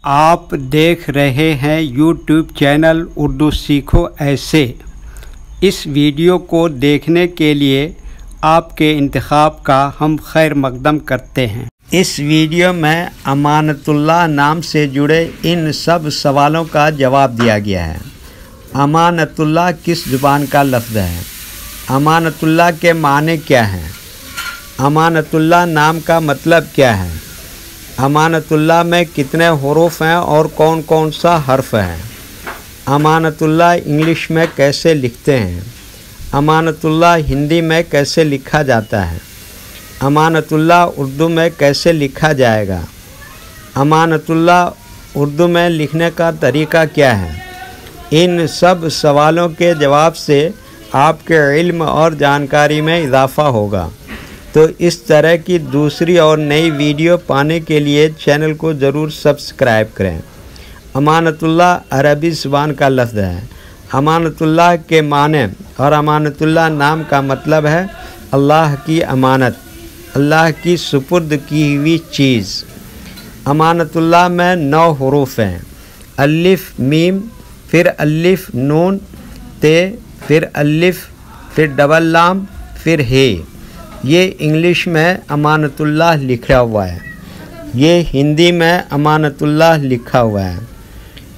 आप देख रहे हैं यूट्यूब चैनल उर्दू सीखो ऐसे। इस वीडियो को देखने के लिए आपके इंतखाब का हम खैर मकदम करते हैं। इस वीडियो में अमानतुल्लाह नाम से जुड़े इन सब सवालों का जवाब दिया गया है। अमानतुल्लाह किस ज़ुबान का लफ्ज़ है? अमानतुल्लाह के माने क्या हैं? अमानतुल्लाह नाम का मतलब क्या है? अमानतुल्लाह में कितने हुरूफ हैं और कौन कौन सा हर्फ है? अमानतुल्लाह इंग्लिश में कैसे लिखते हैं? अमानतुल्लाह हिंदी में कैसे लिखा जाता है? अमानतुल्लाह उर्दू में कैसे लिखा जाएगा? अमानतुल्लाह उर्दू में लिखने का तरीका क्या है? इन सब सवालों के जवाब से आपके इल्म और जानकारी में इजाफ़ा होगा। तो इस तरह की दूसरी और नई वीडियो पाने के लिए चैनल को ज़रूर सब्सक्राइब करें। अमानतुल्लाह अरबी ज़ुबान का लफ्ज़ है। अमानतुल्लाह के माने और अमानतुल्लाह नाम का मतलब है अल्लाह की अमानत, अल्लाह की सुपुर्द की हुई चीज़। अमानतुल्लाह में 9 हुरूफ हैं। अलिफ मीम, फिर अलिफ नून ते, फिर अलिफ, फिर डबल लाम, फिर हे। ये इंग्लिश में अमानतुल्लाह लिखा हुआ है। ये हिंदी में अमानतुल्लाह लिखा हुआ है।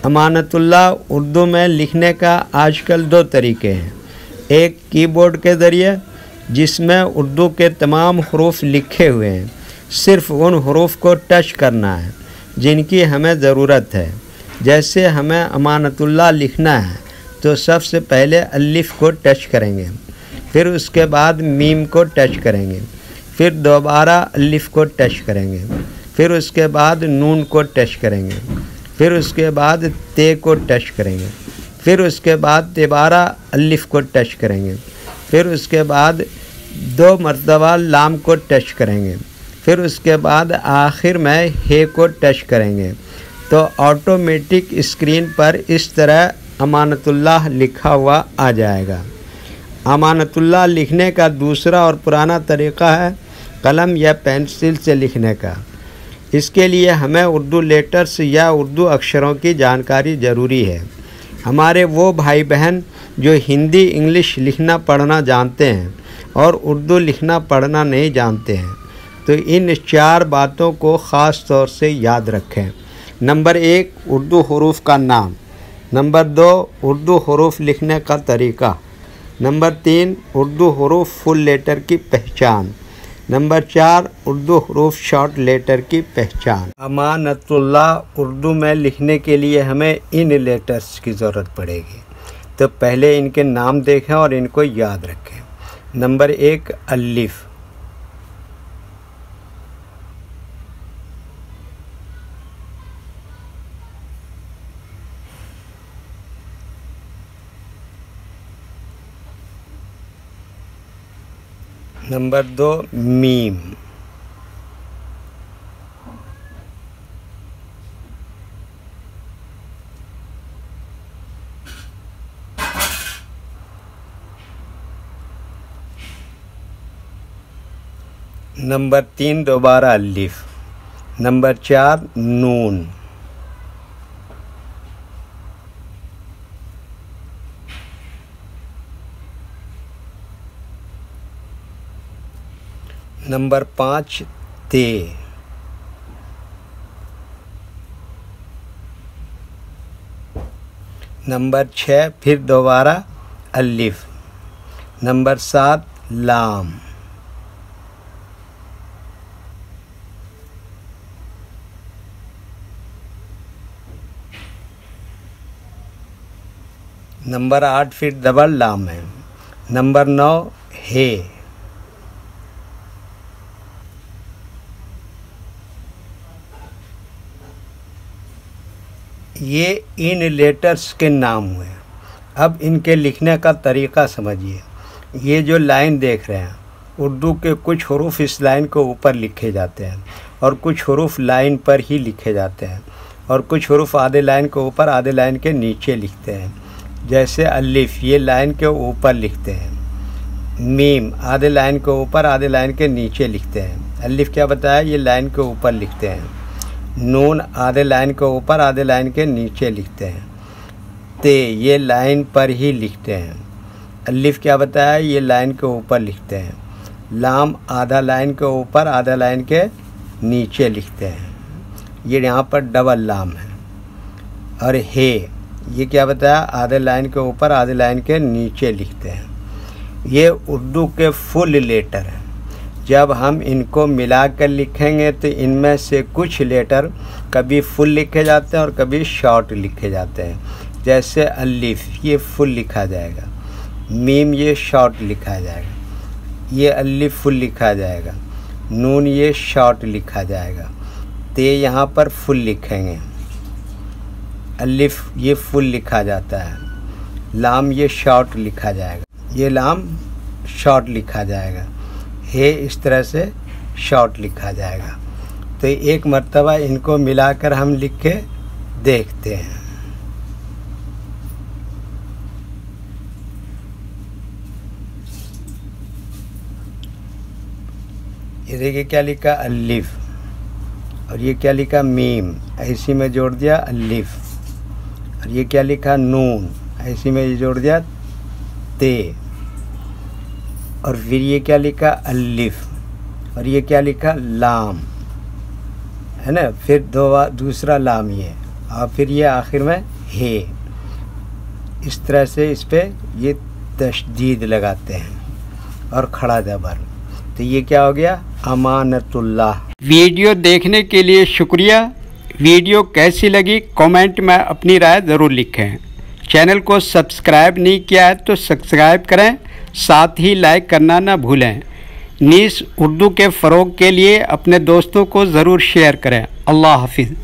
अमानतुल्लाह उर्दू में लिखने का आजकल 2 तरीके हैं। एक कीबोर्ड के ज़रिए, जिसमें उर्दू के तमाम हुरूफ लिखे हुए हैं, सिर्फ़ उन हुरूफ को टच करना है जिनकी हमें ज़रूरत है। जैसे हमें अमानतुल्लाह लिखना है तो सबसे पहले अलिफ को टच करेंगे, फिर उसके बाद मीम को टच करेंगे, फिर दोबारा अलिफ को टच करेंगे, फिर उसके बाद नून को टच करेंगे, फिर उसके बाद ते को टच करेंगे, फिर उसके बाद दोबारा अलिफ को टच करेंगे, फिर उसके बाद 2 मरतबा लाम को टच करेंगे, फिर उसके बाद आखिर में हे को टच करेंगे। तो ऑटोमेटिक स्क्रीन पर इस तरह अमानतुल्लाह लिखा हुआ आ जाएगा। अमानतुल्लाह लिखने का दूसरा और पुराना तरीक़ा है कलम या पेंसिल से लिखने का। इसके लिए हमें उर्दू लेटर्स या उर्दू अक्षरों की जानकारी ज़रूरी है। हमारे वो भाई बहन जो हिंदी इंग्लिश लिखना पढ़ना जानते हैं और उर्दू लिखना पढ़ना नहीं जानते हैं, तो इन 4 बातों को ख़ास तौर से याद रखें। नंबर 1, उर्दू हुरूफ का नाम। नंबर 2, उर्दू हुरूफ लिखने का तरीक़ा। नंबर 3, उर्दू हुरूफ फुल लेटर की पहचान। नंबर 4, उर्दू हुरूफ शॉर्ट लेटर की पहचान। अमानतुल्लाह उर्दू में लिखने के लिए हमें इन लेटर्स की ज़रूरत पड़ेगी। तो पहले इनके नाम देखें और इनको याद रखें। नंबर 1, अलिफ। Number 2, meme. नंबर 3, दोबारा अलिफ। नंबर 4, नून। नंबर 5, ते। नंबर 6, फिर दोबारा अलिफ। नंबर 7, लाम। नंबर 8, फिर डबल लाम है। नंबर 9, हे। ये इन लेटर्स के नाम हुए। अब इनके लिखने का तरीक़ा समझिए। ये जो लाइन देख रहे हैं, उर्दू के कुछ हुरूफ इस लाइन को ऊपर लिखे जाते हैं और कुछ हुरूफ लाइन पर ही लिखे जाते हैं और कुछ हुरूफ आधे लाइन के ऊपर आधे लाइन के नीचे लिखते हैं। जैसे अलिफ, ये लाइन के ऊपर लिखते हैं। मीम आधे लाइन के ऊपर आधे लाइन के नीचे लिखते हैं। अलिफ क्या बताया, ये लाइन के ऊपर लिखते हैं। नून आधे लाइन के ऊपर आधे लाइन के नीचे लिखते हैं। ते ये लाइन पर ही लिखते हैं। अलिफ क्या बताया, ये लाइन के ऊपर लिखते हैं। लाम आधा लाइन के ऊपर आधा लाइन के नीचे लिखते हैं, ये यहाँ पर डबल लाम है। और हे ये क्या बताया, आधे लाइन के ऊपर आधे लाइन के नीचे लिखते हैं। ये उर्दू के फुल लेटर हैं। जब हम इनको मिलाकर लिखेंगे तो इनमें से कुछ लेटर कभी फुल लिखे जाते हैं और कभी शॉर्ट लिखे जाते हैं। जैसे अलिफ ये फुल लिखा जाएगा, मीम ये शॉर्ट लिखा जाएगा, ये अलिफ फुल लिखा जाएगा, नून ये शॉर्ट लिखा जाएगा, ते यहाँ पर फुल लिखेंगे, अलिफ ये फुल लिखा जाता है, लाम ये शॉर्ट लिखा जाएगा, ये लाम शॉर्ट लिखा जाएगा, हे इस तरह से शॉर्ट लिखा जाएगा। तो एक मर्तबा इनको मिलाकर हम लिख के देखते हैं। ये देखिए क्या लिखा, अलिफ, और ये क्या लिखा, मीम, ऐसी में जोड़ दिया अलिफ, और ये क्या लिखा, नून, ऐसी में ये जोड़ दिया ते, और फिर ये क्या लिखा, अलिफ, और ये क्या लिखा, लाम, है ना, फिर दूसरा लाम ये, और फिर ये आखिर में हे। इस तरह से इस पे ये तशदीद लगाते हैं और खड़ा ज़बर। तो ये क्या हो गया, अमानतुल्लाह। वीडियो देखने के लिए शुक्रिया। वीडियो कैसी लगी कमेंट में अपनी राय ज़रूर लिखें। चैनल को सब्सक्राइब नहीं किया है तो सब्सक्राइब करें, साथ ही लाइक करना ना भूलें। नीस उर्दू के फ़रोग़ के लिए अपने दोस्तों को ज़रूर शेयर करें। अल्लाह हाफिज़।